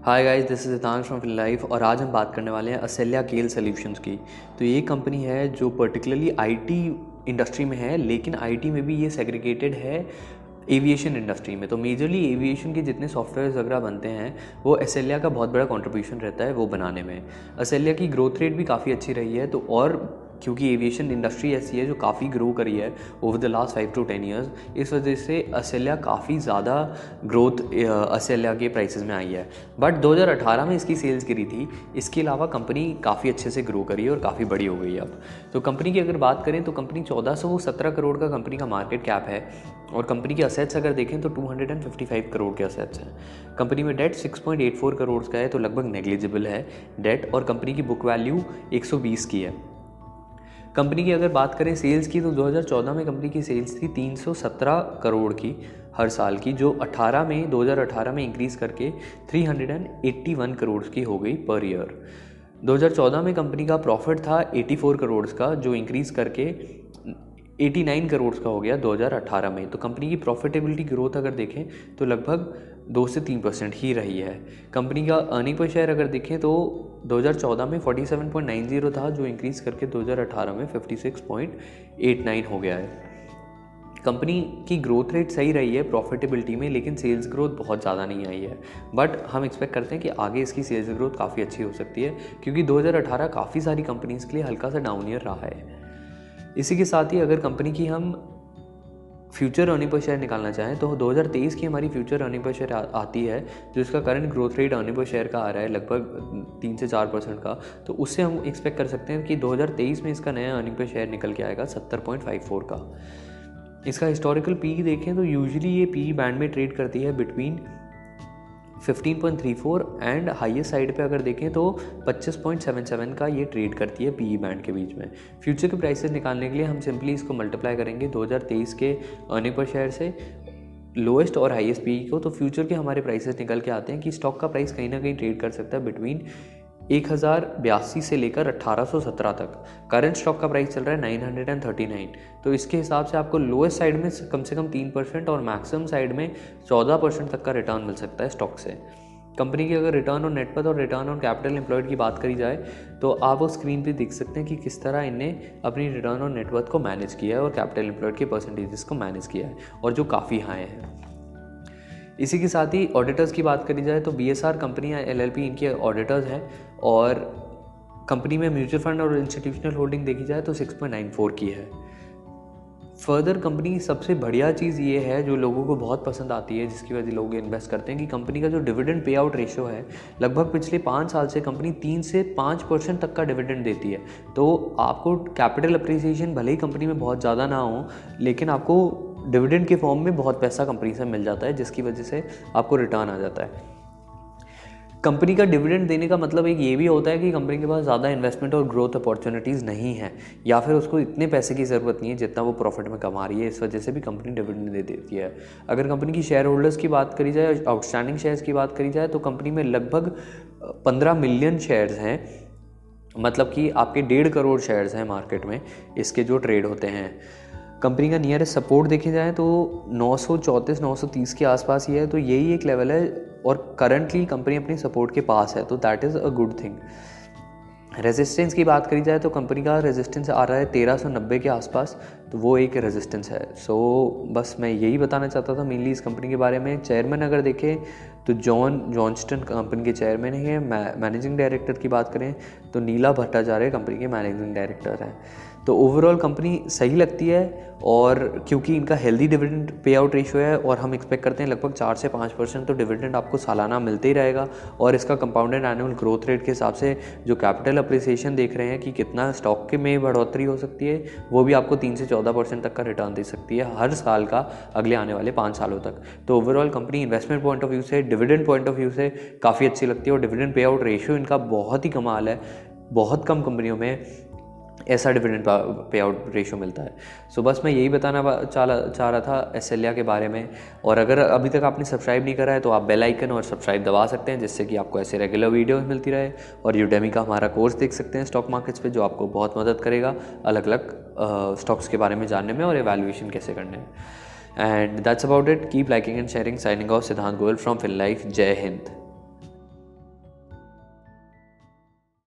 Hi guys, this is Hitansh from Finlife और आज हम बात करने वाले हैं असेलिया केल सॉल्यूशंस की। तो ये कंपनी है जो पर्टिकुलरली आईटी इंडस्ट्री में है, लेकिन आईटी में भी ये सेग्रीगेटेड है एविएशन इंडस्ट्री में। तो मेजरली एविएशन के जितने सॉफ्टवेयर वगैरह बनते हैं वो असेलिया का बहुत बड़ा कंट्रीब्यूशन रहता है वो बनाने में। असेलिया की ग्रोथ रेट भी काफ़ी अच्छी रही है, तो और क्योंकि एविएशन इंडस्ट्री ऐसी है जो काफ़ी ग्रो करी है over the last 5 to 10 years, इस वजह से असेलिया काफ़ी ज़्यादा ग्रोथ असेलिया के प्राइसेस में आई है। बट 2018 में इसकी सेल्स गिरी थी। इसके अलावा कंपनी काफ़ी अच्छे से ग्रो करी है और काफ़ी बड़ी हो गई है अब। तो कंपनी की अगर बात करें तो कंपनी 1417 करोड़ का कंपनी का मार्केट कैप है और कंपनी के असेट्स अगर देखें तो 255 करोड़ के असेट्स हैं। कंपनी में डेट 6.84 करोड़ का है, तो लगभग नेग्लिजिबल है डेट, और कंपनी की बुक वैल्यू 120 की है। कंपनी की अगर बात करें सेल्स की तो 2014 में कंपनी की सेल्स थी 317 करोड़ की हर साल की, जो 2018 में इंक्रीज़ करके 381 करोड़ की हो गई पर ईयर। 2014 में कंपनी का प्रॉफिट था 84 करोड़ का, जो इंक्रीज़ करके 89 करोड़ का हो गया 2018 में। तो कंपनी की प्रॉफिटेबिलिटी ग्रोथ अगर देखें तो लगभग 2 से 3% ही रही है। कंपनी का अर्निंग पर शेयर अगर देखें तो 2014 में 47.90 था, जो इंक्रीज़ करके 2018 में 56.89 हो गया है। कंपनी की ग्रोथ रेट सही रही है प्रॉफिटेबिलिटी में, लेकिन सेल्स ग्रोथ बहुत ज़्यादा नहीं आई है। बट हम एक्सपेक्ट करते हैं कि आगे इसकी सेल्स ग्रोथ काफ़ी अच्छी हो सकती है, क्योंकि 2018 काफ़ी सारी कंपनीज़ के लिए हल्का सा डाउन ईयर रहा है। इसी के साथ ही अगर कंपनी की हम फ्यूचर अर्निंग पर शेयर निकालना चाहें तो 2023 की हमारी फ्यूचर अर्निंग पर शेयर आती है, जो इसका current growth rate earning per share का आ रहा है लगभग 3 से 4% का। तो उससे हम एक्सपेक्ट कर सकते हैं कि 2023 में इसका नया अर्निंग पर शेयर निकल के आएगा 70.54 का। इसका हिस्टोरिकल पी देखें तो यूजुअली ये पी बैंड में ट्रेड करती है बिटवीन 15.34 एंड हाईएस्ट साइड पे अगर देखें तो 25.77 का ये ट्रेड करती है पीई बैंड के बीच में। फ्यूचर के प्राइसेस निकालने के लिए हम सिंपली इसको मल्टीप्लाई करेंगे 2023 के अर्निंग पर शेयर से, लोएस्ट और हाईएस्ट पीई को। तो फ्यूचर के हमारे प्राइसेस निकल के आते हैं कि स्टॉक का प्राइस कहीं ना कहीं ट्रेड कर सकता है बिटवीन 1082 से लेकर 1817 तक। करंट स्टॉक का प्राइस चल रहा है 939। तो इसके हिसाब से आपको लोएस्ट साइड में कम से कम 3% और मैक्सिमम साइड में 14% तक का रिटर्न मिल सकता है स्टॉक से। कंपनी की अगर रिटर्न ऑन नेटवर्थ और रिटर्न ऑन कैपिटल एम्प्लॉयड की बात करी जाए तो आप वो स्क्रीन पे देख सकते हैं कि किस तरह इनने अपनी रिटर्न ऑन नेटवर्थ को मैनेज किया है और कैपिटल एम्प्लॉयड के परसेंटेजेस को मैनेज किया है, और जो काफ़ी हाई है। इसी के साथ ही ऑडिटर्स की बात करी जाए तो BSR कंपनी या LLP इनके ऑडिटर्स हैं, और कंपनी में म्यूचुअल फंड और इंस्टीट्यूशनल होल्डिंग देखी जाए तो 6.94 की है। फर्दर कंपनी की सबसे बढ़िया चीज़ ये है जो लोगों को बहुत पसंद आती है, जिसकी वजह से लोग इन्वेस्ट करते हैं, कि कंपनी का जो डिविडेंड पे आउट रेशियो है, लगभग पिछले 5 साल से कंपनी 3 से 5% तक का डिविडेंड देती है। तो आपको कैपिटल अप्रिसिएशन भले ही कंपनी में बहुत ज़्यादा ना हो, लेकिन आपको डिविडेंड के फॉर्म में बहुत पैसा कंपनी से मिल जाता है, जिसकी वजह से आपको रिटर्न आ जाता है। कंपनी का डिविडेंड देने का मतलब एक ये भी होता है कि कंपनी के पास ज़्यादा इन्वेस्टमेंट और ग्रोथ अपॉर्चुनिटीज़ नहीं है, या फिर उसको इतने पैसे की ज़रूरत नहीं है जितना वो प्रॉफिट में कमा रही है। इस वजह से भी कंपनी डिविडेंड दे देती है। अगर कंपनी की शेयर होल्डर्स की बात करी जाए, आउटस्टैंडिंग शेयर्स की बात करी जाए, तो कंपनी में लगभग 15 मिलियन शेयर्स हैं, मतलब कि आपके 1.5 करोड़ शेयर्स हैं मार्केट में इसके जो ट्रेड होते हैं। कंपनी का नियरेस्ट सपोर्ट देखे जाए तो 934-930 के आसपास ही है, तो यही एक लेवल है, और करंटली कंपनी अपनी सपोर्ट के पास है, तो that is a good thing. Resistance की बात करी जाए तो कंपनी का रेजिस्टेंस आ रहा है 1390 के आसपास, तो वो एक रेजिस्टेंस है। सो बस मैं यही बताना चाहता था मेनली इस कंपनी के बारे में। चेयरमैन अगर देखें तो जॉन जॉन्स्टन कंपनी के चेयरमैन ही है। मैनेजिंग डायरेक्टर की बात करें तो नीला भट्टाचार्य कंपनी के मैनेजिंग डायरेक्टर हैं। तो ओवरऑल कंपनी सही लगती है, और क्योंकि इनका healthy dividend pay out ratio है, और हम एक्सपेक्ट करते हैं लगभग 4 से 5% तो डिविडेंड आपको सालाना मिलते ही रहेगा। और इसका कंपाउंडेड एनुअल ग्रोथ रेट के हिसाब से जो कैपिटल अप्रिसिएशन देख रहे हैं कि कितना स्टॉक के में बढ़ोतरी हो सकती है, वो भी आपको 3 से 14% तक का रिटर्न दे सकती है हर साल का अगले आने वाले 5 सालों तक। तो overall company investment point of view से, डिविडेंड पॉइंट ऑफ व्यू से काफ़ी अच्छी लगती है, और डिविडेंड पे आउट रेशियो इनका बहुत ही कमाल है। बहुत कम कंपनियों में ऐसा डिविडेंड पे आउट रेशियो मिलता है। सो बस मैं यही बताना चाह रहा था असेलिया के बारे में। और अगर अभी तक आपने सब्सक्राइब नहीं करा है तो आप बेल आइकन और सब्सक्राइब दबा सकते हैं, जिससे कि आपको ऐसे रेगुलर वीडियोस मिलती रहे। और यूडेमी का हमारा कोर्स देख सकते हैं स्टॉक मार्केट्स पे, जो आपको बहुत मदद करेगा अलग अलग स्टॉक्स के बारे में जानने में और एवैल्यूएशन कैसे करने में। And that's about it. Keep liking and sharing. Signing off, सिद्धांत गोयल फ्रॉम फिनलाइफ। जय हिंद।